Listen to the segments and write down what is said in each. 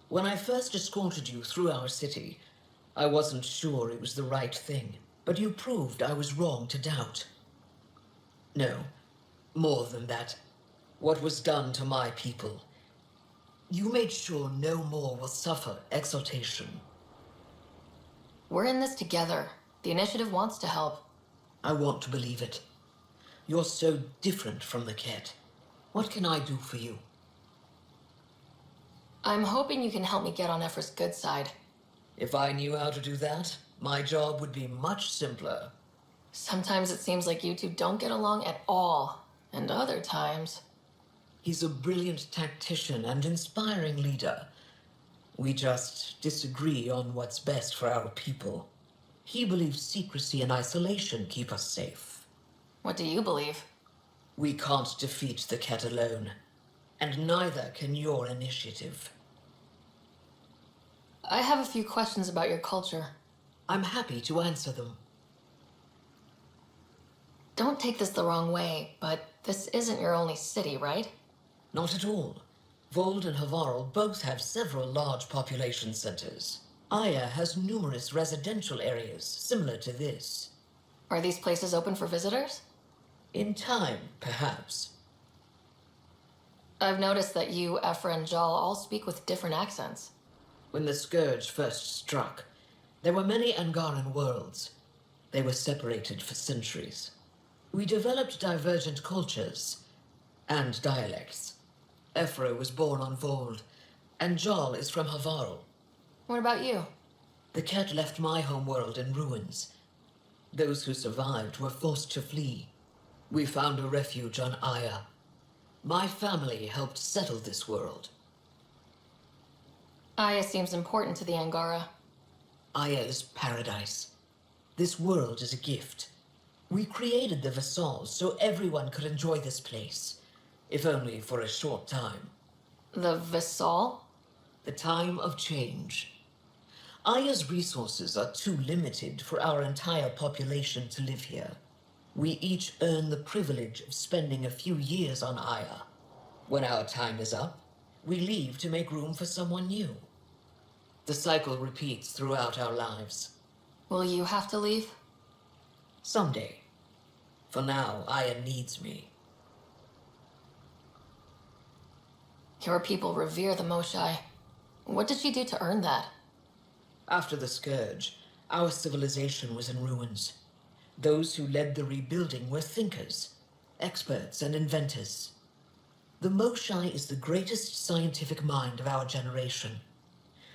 When I first escorted you through our city, I wasn't sure it was the right thing, but you proved I was wrong to doubt. No, more than that. What was done to my people. You made sure no more will suffer exaltation. We're in this together. The initiative wants to help. I want to believe it. You're so different from the Ket. What can I do for you? I'm hoping you can help me get on Ephra's good side. If I knew how to do that, my job would be much simpler. Sometimes it seems like you two don't get along at all, and other times... He's a brilliant tactician and inspiring leader. We just disagree on what's best for our people. He believes secrecy and isolation keep us safe. What do you believe? We can't defeat the Ket alone, and neither can your initiative. I have a few questions about your culture. I'm happy to answer them. Don't take this the wrong way, but this isn't your only city, right? Not at all. Vold and Havarl both have several large population centers. Aya has numerous residential areas similar to this. Are these places open for visitors? In time, perhaps. I've noticed that you, Ephra, and Jal all speak with different accents. When the Scourge first struck, there were many Angaran worlds. They were separated for centuries. We developed divergent cultures and dialects. Ephra was born on Vold, and Jal is from Havarl. What about you? The Ket left my homeworld in ruins. Those who survived were forced to flee. We found a refuge on Aya. My family helped settle this world. Aya seems important to the Angara. Aya is paradise. This world is a gift. We created the Vassals so everyone could enjoy this place, if only for a short time. The Vassal? The time of change. Aya's resources are too limited for our entire population to live here. We each earn the privilege of spending a few years on Aya. When our time is up, we leave to make room for someone new. The cycle repeats throughout our lives. Will you have to leave? Someday. For now, Aya needs me. Your people revere the Moshai. What did she do to earn that? After the Scourge, our civilization was in ruins. Those who led the rebuilding were thinkers, experts, and inventors. The Moshai is the greatest scientific mind of our generation.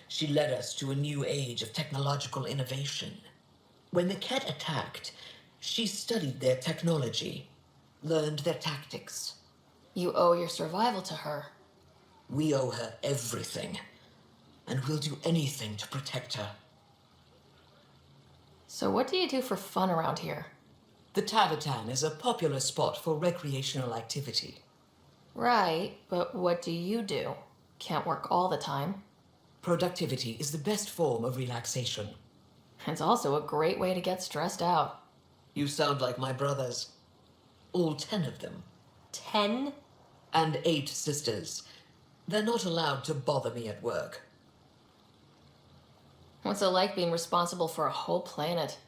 She led us to a new age of technological innovation. When the Ket attacked, she studied their technology, learned their tactics. You owe your survival to her. We owe her everything, and we'll do anything to protect her. So what do you do for fun around here? The Tavatan is a popular spot for recreational activity. Right, but what do you do? Can't work all the time. Productivity is the best form of relaxation. It's also a great way to get stressed out. You sound like my brothers. All 10 of them. 10? And 8 sisters. They're not allowed to bother me at work. What's it like being responsible for a whole planet?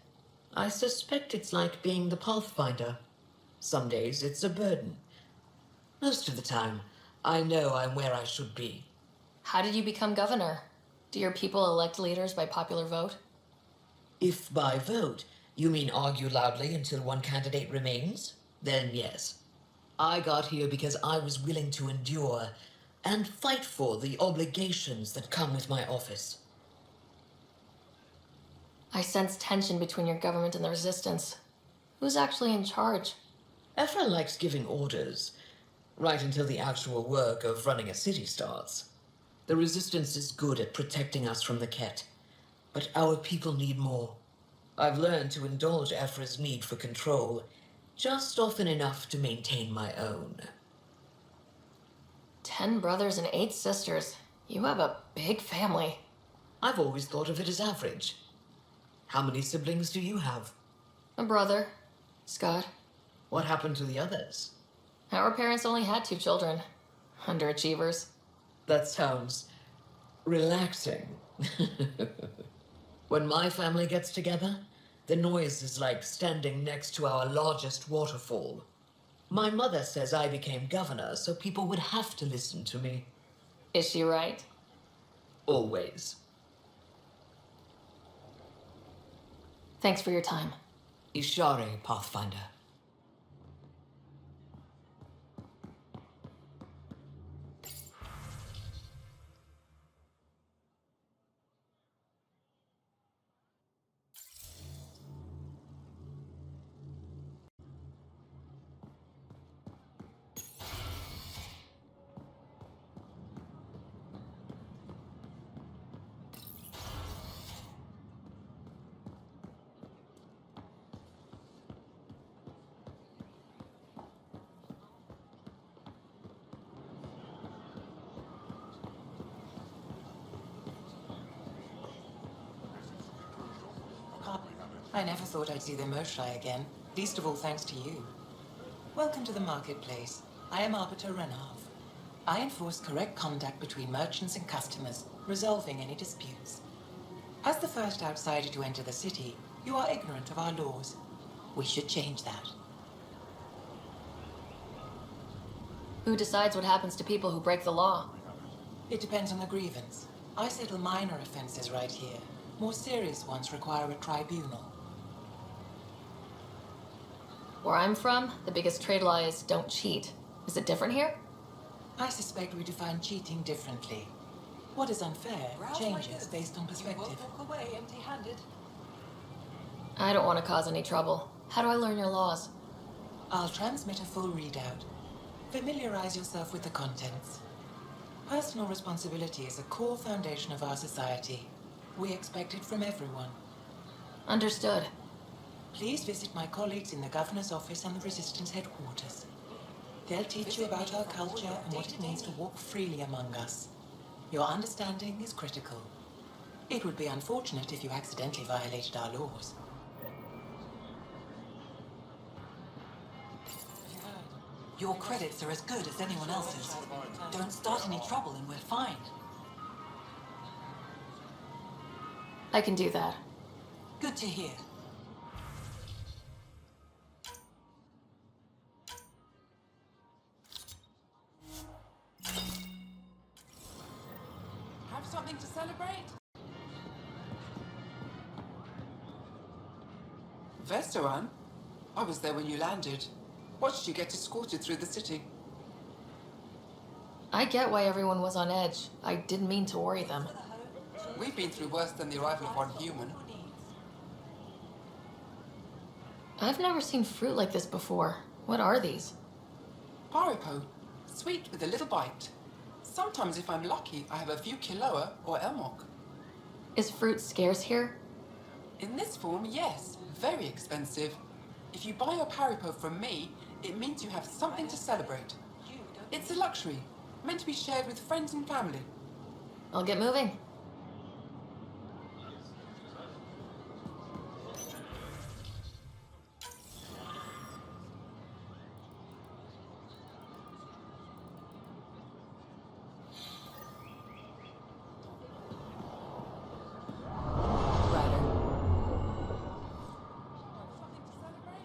I suspect it's like being the Pathfinder. Some days it's a burden. Most of the time, I know I'm where I should be. How did you become governor? Do your people elect leaders by popular vote? If by vote you mean argue loudly until one candidate remains, then yes. I got here because I was willing to endure and fight for the obligations that come with my office. I sense tension between your government and the resistance. Who's actually in charge? Ephra likes giving orders, right until the actual work of running a city starts. The resistance is good at protecting us from the Ket, but our people need more. I've learned to indulge Ephra's need for control, just often enough to maintain my own. 10 brothers and 8 sisters. You have a big family. I've always thought of it as average. How many siblings do you have? A brother, Scott. What happened to the others? Our parents only had 2 children. Underachievers. That sounds Relaxing. When my family gets together, the noise is like standing next to our largest waterfall. My mother says I became governor so people would have to listen to me. Is she right? Always. Thanks for your time. Ishari, Pathfinder. I never thought I'd see the Moshae again, least of all thanks to you. Welcome to the marketplace. I am Arbiter Renav. I enforce correct conduct between merchants and customers, resolving any disputes. As the first outsider to enter the city, you are ignorant of our laws. We should change that. Who decides what happens to people who break the law? It depends on the grievance. I settle minor offenses right here. More serious ones require a tribunal. Where I'm from, the biggest trade law is don't cheat. Is it different here? I suspect we define cheating differently. What is unfair changes based on perspective. You won't walk away empty-handed. I don't want to cause any trouble. How do I learn your laws? I'll transmit a full readout. Familiarize yourself with the contents. Personal responsibility is a core foundation of our society. We expect it from everyone. Understood. Please visit my colleagues in the Governor's office and the Resistance headquarters. They'll teach you about our culture and what it means to walk freely among us. Your understanding is critical. It would be unfortunate if you accidentally violated our laws. Your credits are as good as anyone else's. Don't start any trouble and we're fine. I can do that. Good to hear. Have something to celebrate? Vestoran? I was there when you landed. Watched you get escorted through the city. I get why everyone was on edge. I didn't mean to worry them. We've been through worse than the arrival of one human. I've never seen fruit like this before. What are these? Paripo. Sweet with a little bite. Sometimes if I'm lucky, I have a few kiloa or elmok. Is fruit scarce here? In this form, yes. Very expensive. If you buy a paripo from me, it means you have something to celebrate. It's a luxury, meant to be shared with friends and family. I'll get moving.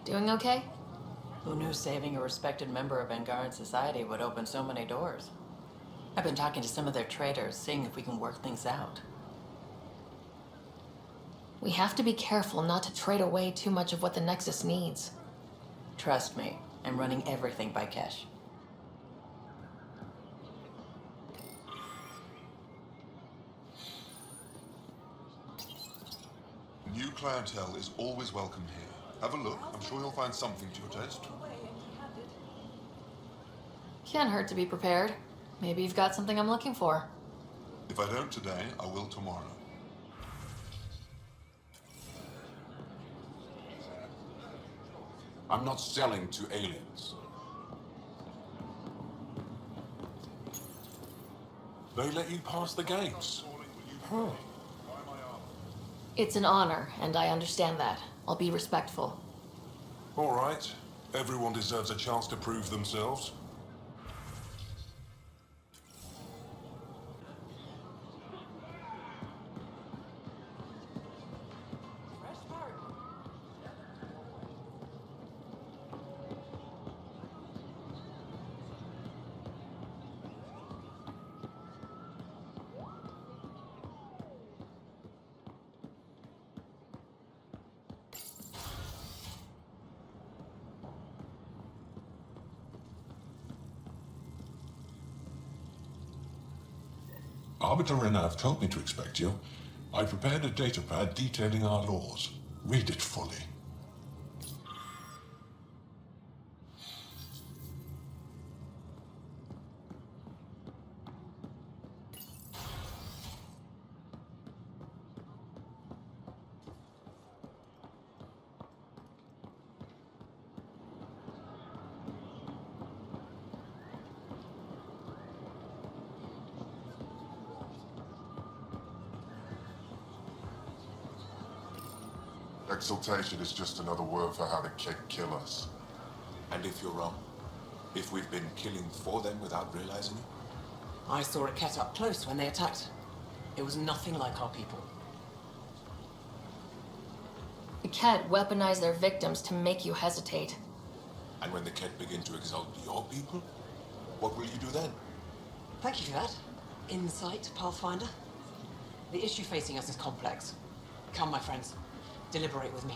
Doing okay? Who knew saving a respected member of Angaran society would open so many doors? I've been talking to some of their traders, seeing if we can work things out. We have to be careful not to trade away too much of what the Nexus needs. Trust me, I'm running everything by Kesh. New clientele is always welcome here. Have a look. I'm sure you'll find something to your taste. Can't hurt to be prepared. Maybe you've got something I'm looking for. If I don't today, I will tomorrow. I'm not selling to aliens. They let you pass the gates. Huh. It's an honor, and I understand that. I'll be respectful. All right. Everyone deserves a chance to prove themselves. Arbiter Renav told me to expect you. I prepared a datapad detailing our laws. Read it fully. Exaltation is just another word for how the Kett kill us. And if you're wrong? If we've been killing for them without realizing it? I saw a Kett up close when they attacked. It was nothing like our people. The Kett weaponize their victims to make you hesitate. And when the Kett begin to exalt your people, what will you do then? Thank you for that. Insight, Pathfinder. The issue facing us is complex. Come, my friends. Deliberate with me.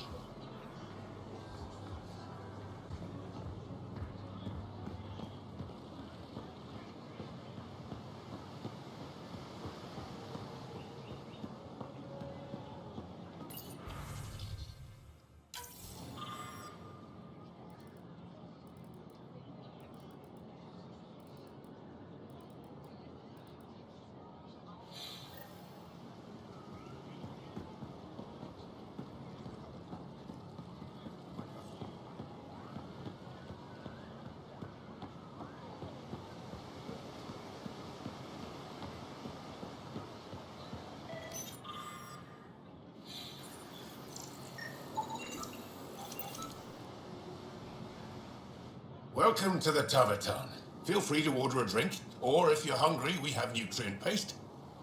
Welcome to the Taverton. Feel free to order a drink, or if you're hungry, we have nutrient paste.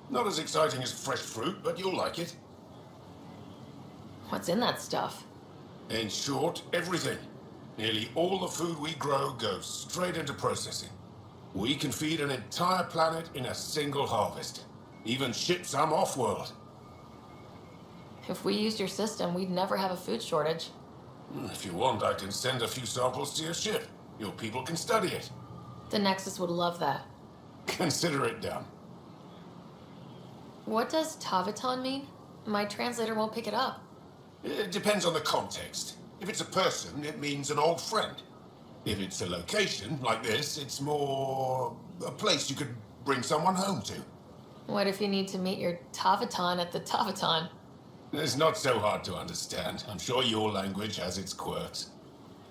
Not as exciting as fresh fruit, but you'll like it. What's in that stuff? In short, everything. Nearly all the food we grow goes straight into processing. We can feed an entire planet in a single harvest. Even ship some off-world. If we used your system, we'd never have a food shortage. If you want, I can send a few samples to your ship. Your people can study it. The Nexus would love that. Consider it done. What does Taviton mean? My translator won't pick it up. It depends on the context. If it's a person, it means an old friend. If it's a location, like this, it's more a place you could bring someone home to. What if you need to meet your Taviton at the Taviton? It's not so hard to understand. I'm sure your language has its quirks.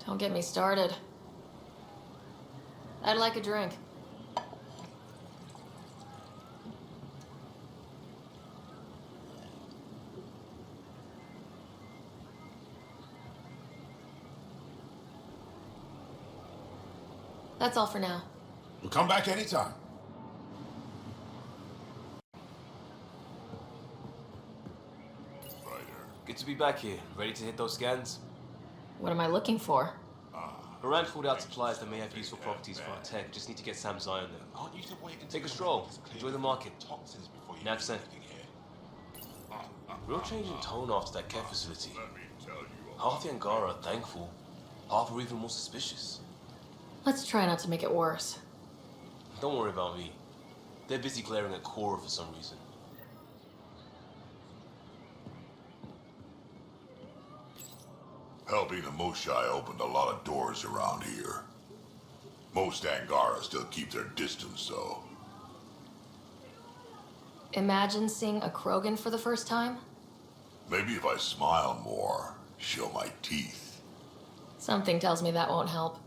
Don't get me started. I'd like a drink. That's all for now. We'll come back anytime. Good to be back here, ready to hit those scans. What am I looking for? Moran pulled out supplies that may have useful properties for our tech. Just need to get Sam's eye on them. Take a stroll. Enjoy the market. Nav sent. Real change in tone after that Kett facility. Half the Angara are thankful. Half are even more suspicious. Let's try not to make it worse. Don't worry about me. They're busy glaring at Cora for some reason. Helping the Moshai opened a lot of doors around here. Most Angara still keep their distance, though. Imagine seeing a Krogan for the first time? Maybe if I smile more, show my teeth. Something tells me that won't help.